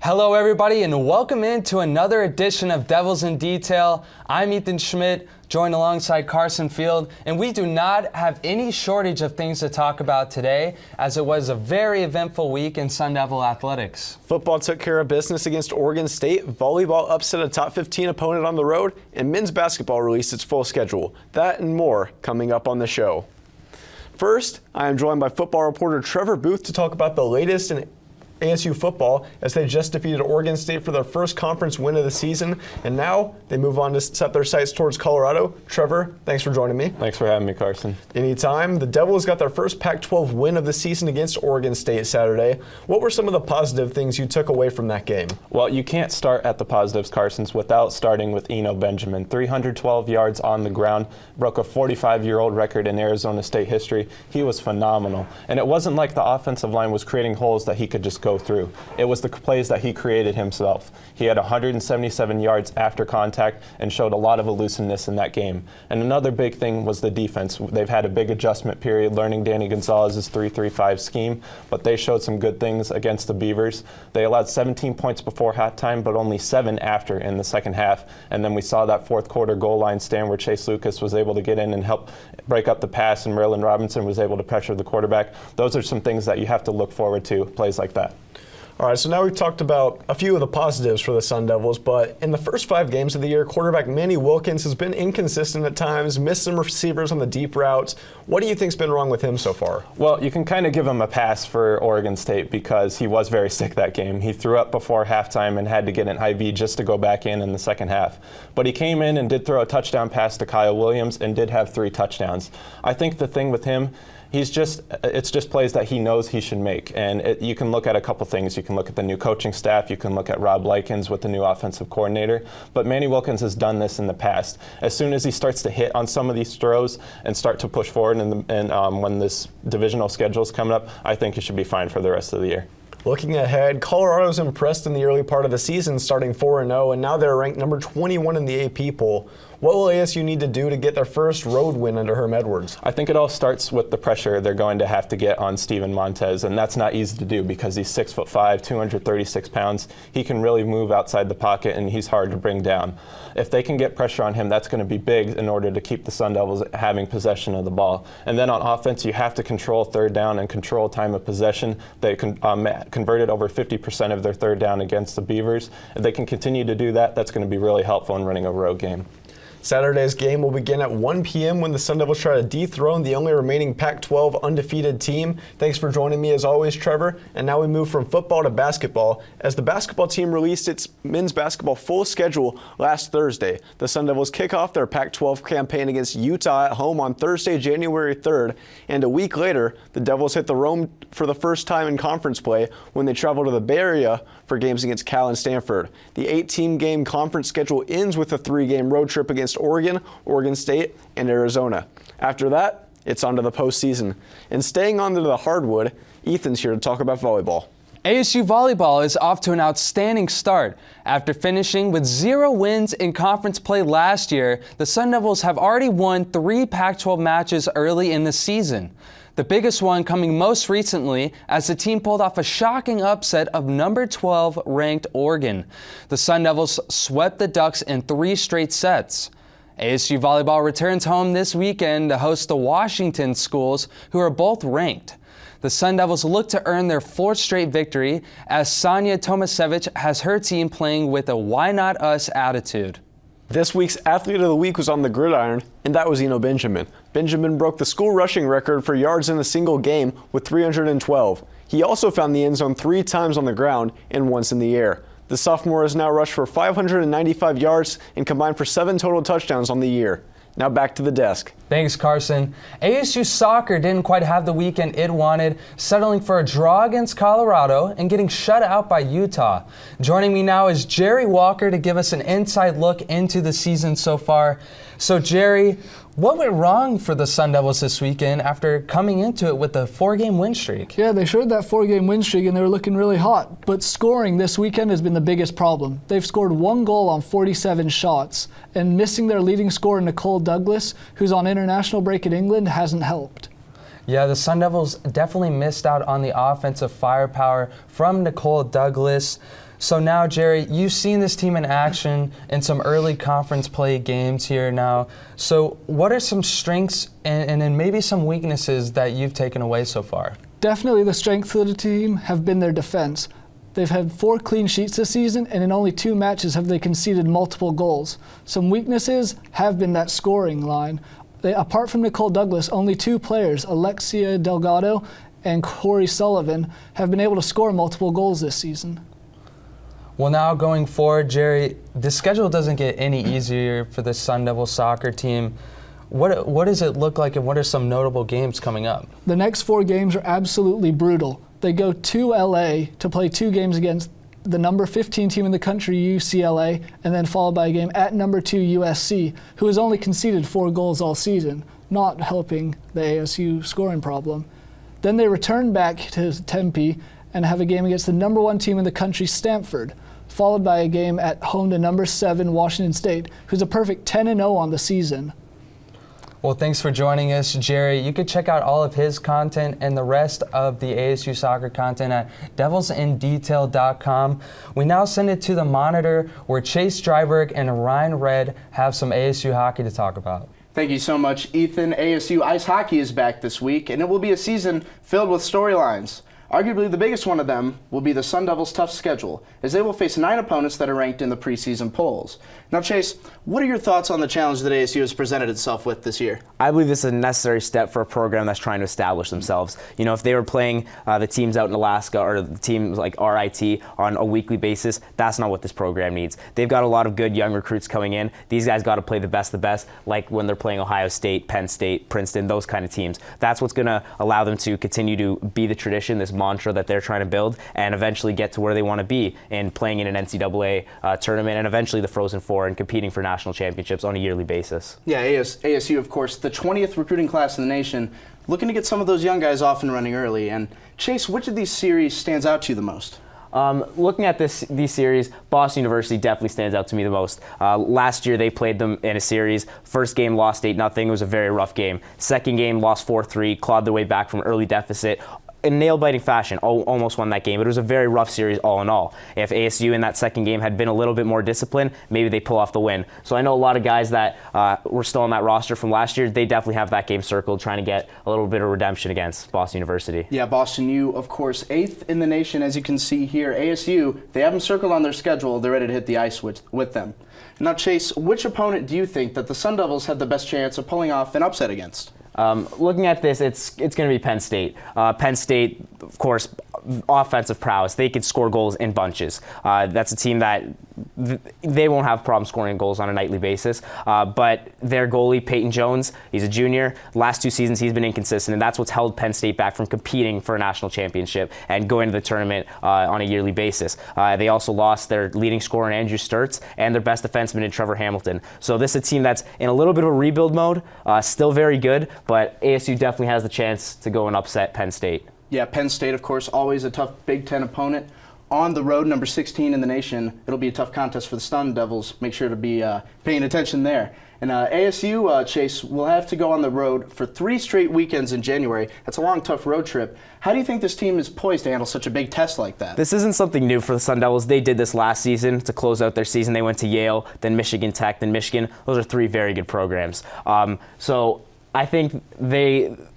Hello everybody and welcome into another edition of Devils in Detail. I'm Ethan Schmidt, joined alongside Carson Field, and we do not have any shortage of things to talk about today, as it was a very eventful week in Sun Devil athletics. Football took care of business against Oregon State, volleyball upset a top 15 opponent on the road, and men's basketball released its full schedule. That and more coming up on the show. First, I am joined by football reporter Trevor Booth to talk about the latest in ASU football as they just defeated Oregon State for their first conference win of the season, and now they move on to set their sights towards Colorado. Trevor, thanks for joining me. Thanks for having me, Carson. Anytime. The Devils got their first Pac-12 win of the season against Oregon State Saturday. What were some of the positive things you took away from that game? Well, you can't start at the positives, Carson, without starting with Eno Benjamin. 312 yards on the ground, broke a 45-year-old record in Arizona State history. He was phenomenal. And it wasn't like the offensive line was creating holes that he could just go through. It was the plays that he created himself. He had 177 yards after contact and showed a lot of elusiveness in that game. And another big thing was the defense. They've had a big adjustment period learning Danny Gonzalez's 3-3-5 scheme, but they showed some good things against the Beavers. They allowed 17 points before halftime, but only 7 after in the second half. And then we saw that fourth quarter goal line stand where Chase Lucas was able to get in and help break up the pass, and Maryland Robinson was able to pressure the quarterback. Those are some things that you have to look forward to, plays like that. All right, so now we've talked about a few of the positives for the Sun Devils, but in the first 5 games of the year, quarterback Manny Wilkins has been inconsistent at times, missed some receivers on the deep routes. What do you think's been wrong with him so far? Well, you can kind of give him a pass for Oregon State because he was very sick that game. He threw up before halftime and had to get an IV just to go back in the second half. But he came in and did throw a touchdown pass to Kyle Williams and did have 3 touchdowns. I think the thing with him, it's just plays that he knows he should make. And you can look at a couple things. You can look at the new coaching staff. You can look at Rob Likens with the new offensive coordinator. But Manny Wilkins has done this in the past. As soon as he starts to hit on some of these throws and start to push forward, when this divisional schedule is coming up, I think he should be fine for the rest of the year. Looking ahead, Colorado's impressed in the early part of the season, starting 4-0, and now they're ranked number 21 in the AP poll. What will ASU need to do to get their first road win under Herm Edwards? I think it all starts with the pressure they're going to have to get on Steven Montez, and that's not easy to do because he's 6'5", 236 pounds. He can really move outside the pocket, and he's hard to bring down. If they can get pressure on him, that's going to be big in order to keep the Sun Devils having possession of the ball. And then on offense, you have to control third down and control time of possession. They converted over 50% of their third down against the Beavers. If they can continue to do that, that's going to be really helpful in running a road game. Saturday's game will begin at 1 p.m. when the Sun Devils try to dethrone the only remaining Pac-12 undefeated team. Thanks for joining me as always, Trevor. And now we move from football to basketball. As the basketball team released its men's basketball full schedule last Thursday, the Sun Devils kick off their Pac-12 campaign against Utah at home on Thursday, January 3rd. And a week later, the Devils hit the Rome for the first time in conference play when they travel to the Bay Area for games against Cal and Stanford. The 8-team game conference schedule ends with a 3-game road trip against Oregon, Oregon State, and Arizona. After that, it's on to the postseason. And staying on to the hardwood, Ethan's here to talk about volleyball. ASU volleyball is off to an outstanding start. After finishing with 0 wins in conference play last year, the Sun Devils have already won 3 Pac-12 matches early in the season. The biggest one coming most recently as the team pulled off a shocking upset of number 12 ranked Oregon. The Sun Devils swept the Ducks in 3 straight sets. ASU volleyball returns home this weekend to host the Washington schools, who are both ranked. The Sun Devils look to earn their 4th straight victory as Sonia Tomasevich has her team playing with a why not us attitude. This week's Athlete of the Week was on the gridiron, and that was Eno Benjamin. Benjamin broke the school rushing record for yards in a single game with 312. He also found the end zone 3 times on the ground and once in the air. The sophomore has now rushed for 595 yards and combined for 7 total touchdowns on the year. Now back to the desk. Thanks, Carson. ASU soccer didn't quite have the weekend it wanted, settling for a draw against Colorado and getting shut out by Utah. Joining me now is Jerry Walker to give us an inside look into the season so far. So, Jerry, what went wrong for the Sun Devils this weekend after coming into it with a 4-game win streak? Yeah, they showed that 4-game win streak and they were looking really hot. But scoring this weekend has been the biggest problem. They've scored 1 goal on 47 shots, and missing their leading scorer, Nicole Douglas, who's on international break in England, hasn't helped. Yeah, the Sun Devils definitely missed out on the offensive firepower from Nicole Douglas. So now, Jerry, you've seen this team in action in some early conference play games here now. So what are some strengths and then maybe some weaknesses that you've taken away so far? Definitely the strengths of the team have been their defense. They've had 4 clean sheets this season, and in only 2 matches have they conceded multiple goals. Some weaknesses have been that scoring line. Apart from Nicole Douglas, only 2 players, Alexia Delgado and Corey Sullivan, have been able to score multiple goals this season. Well, now going forward, Jerry, the schedule doesn't get any easier for the Sun Devil soccer team. What does it look like, and what are some notable games coming up? The next 4 games are absolutely brutal. They go to LA to play 2 games against the number 15 team in the country, UCLA, and then followed by a game at number 2 USC, who has only conceded 4 goals all season, not helping the ASU scoring problem. Then they return back to Tempe and have a game against the number 1 team in the country, Stanford, followed by a game at home to number 7 Washington State, who's a perfect 10-0 on the season. Well, thanks for joining us, Jerry. You can check out all of his content and the rest of the ASU soccer content at devilsindetail.com. We now send it to the monitor, where Chase Dryberg and Ryne Red have some ASU hockey to talk about. Thank you so much, Ethan. ASU ice hockey is back this week, and it will be a season filled with storylines. Arguably, the biggest one of them will be the Sun Devils' tough schedule, as they will face 9 opponents that are ranked in the preseason polls. Now, Chase, what are your thoughts on the challenge that ASU has presented itself with this year? I believe this is a necessary step for a program that's trying to establish themselves. You know, if they were playing the teams out in Alaska or the teams like RIT on a weekly basis, that's not what this program needs. They've got a lot of good young recruits coming in. These guys got to play the best, like when they're playing Ohio State, Penn State, Princeton, those kind of teams. That's what's going to allow them to continue to be the tradition, this mantra that they're trying to build, and eventually get to where they want to be in playing in an NCAA tournament, and eventually the Frozen Four, and competing for national championships on a yearly basis. Yeah, ASU, of course, the 20th recruiting class in the nation, looking to get some of those young guys off and running early. And Chase, which of these series stands out to you the most? Looking at these series, Boston University definitely stands out to me the most. Last year they played them in a series. First game lost 8-0. It was a very rough game. Second game lost 4-3, clawed their way back from early deficit. In nail-biting fashion, almost won that game, but it was a very rough series all in all. If ASU in that second game had been a little bit more disciplined, maybe they pull off the win. So I know a lot of guys that were still on that roster from last year, they definitely have that game circled, trying to get a little bit of redemption against Boston University. Yeah, Boston U, of course, 8th in the nation, as you can see here. ASU, they have them circled on their schedule. They're ready to hit the ice with them. Now, Chase, which opponent do you think that the Sun Devils have the best chance of pulling off an upset against? Looking at this, it's going to be Penn State. Penn State, of course, offensive prowess. They could score goals in bunches. That's a team that they won't have problem scoring goals on a nightly basis. But their goalie, Peyton Jones, he's a junior. Last 2 seasons, he's been inconsistent, and that's what's held Penn State back from competing for a national championship and going to the tournament on a yearly basis. They also lost their leading scorer, Andrew Sturtz, and their best defenseman in Trevor Hamilton. So this is a team that's in a little bit of a rebuild mode, still very good, but ASU definitely has the chance to go and upset Penn State. Yeah, Penn State, of course, always a tough Big Ten opponent. On the road, number 16 in the nation, it'll be a tough contest for the Sun Devils. Make sure to be paying attention there. And ASU, Chase, will have to go on the road for 3 straight weekends in January. That's a long, tough road trip. How do you think this team is poised to handle such a big test like that? This isn't something new for the Sun Devils. They did this last season to close out their season. They went to Yale, then Michigan Tech, then Michigan. Those are 3 very good programs. So I think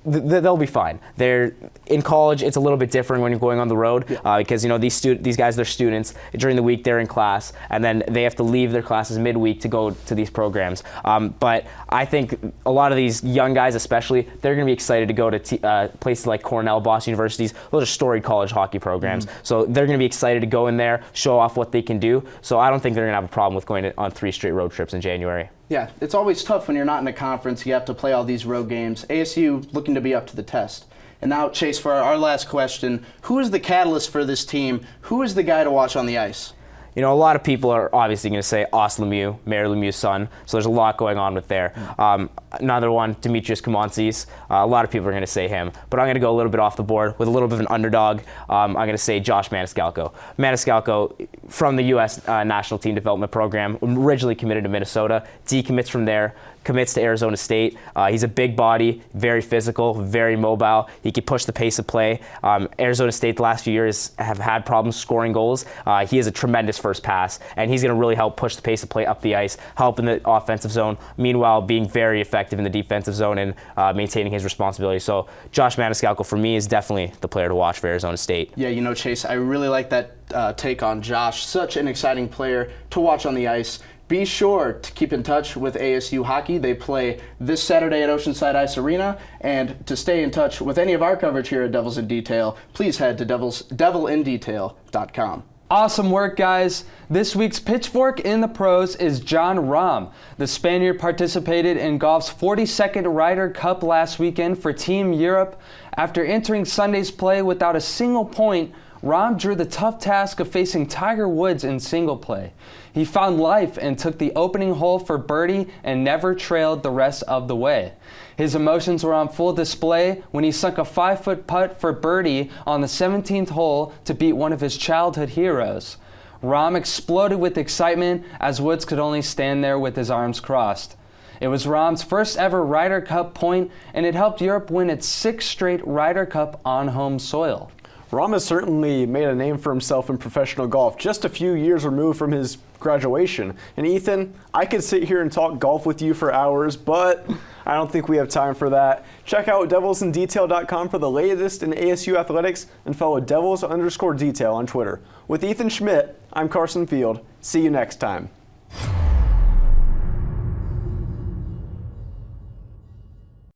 they'll be fine. They're in college. It's a little bit different when you're going on the road because these guys, they're students. During the week they're in class, and then they have to leave their classes midweek to go to these programs. But I think a lot of these young guys, especially, they're going to be excited to go to places like Cornell, Boston Universities. Those are storied college hockey programs. So they're going to be excited to go in there, show off what they can do. So I don't think they're going to have a problem with going on 3 straight road trips in January. Yeah, it's always tough when you're not in a conference. You have to play all these road games. ASU looking to be up to the test. And now, Chase, for our last question, who is the catalyst for this team? Who is the guy to watch on the ice? You know, a lot of people are obviously going to say Os Lemieux, Mayor Lemieux's son, so there's a lot going on with there. Another one, Demetrius Kamantzis. A lot of people are going to say him, but I'm going to go a little bit off the board with a little bit of an underdog. I'm going to say Josh Maniscalco. Maniscalco, from the U.S. National Team Development Program, originally committed to Minnesota, decommits from there, commits to Arizona State. He's a big body, very physical, very mobile. He can push the pace of play. Arizona State the last few years have had problems scoring goals. He has a tremendous first pass, and he's going to really help push the pace of play up the ice, help in the offensive zone, meanwhile being very effective in the defensive zone and maintaining his responsibility. So Josh Maniscalco, for me, is definitely the player to watch for Arizona State. Yeah, you know, Chase, I really like that take on Josh. Such an exciting player to watch on the ice. Be sure to keep in touch with ASU Hockey. They play this Saturday at Oceanside Ice Arena. And to stay in touch with any of our coverage here at Devils in Detail, please head to devilindetail.com. Awesome work, guys. This week's Pitchfork in the Pros is John Rahm. The Spaniard participated in golf's 42nd Ryder Cup last weekend for Team Europe. After entering Sunday's play without a single point, Rahm drew the tough task of facing Tiger Woods in single play. He found life and took the opening hole for birdie and never trailed the rest of the way. His emotions were on full display when he sunk a 5-foot putt for birdie on the 17th hole to beat one of his childhood heroes. Rahm exploded with excitement as Woods could only stand there with his arms crossed. It was Rahm's first ever Ryder Cup point, and it helped Europe win its 6th straight Ryder Cup on home soil. Rahm has certainly made a name for himself in professional golf, just a few years removed from his graduation. And Ethan, I could sit here and talk golf with you for hours, but I don't think we have time for that. Check out devilsindetail.com for the latest in ASU athletics and follow devils_detail on Twitter. With Ethan Schmidt, I'm Carson Field. See you next time.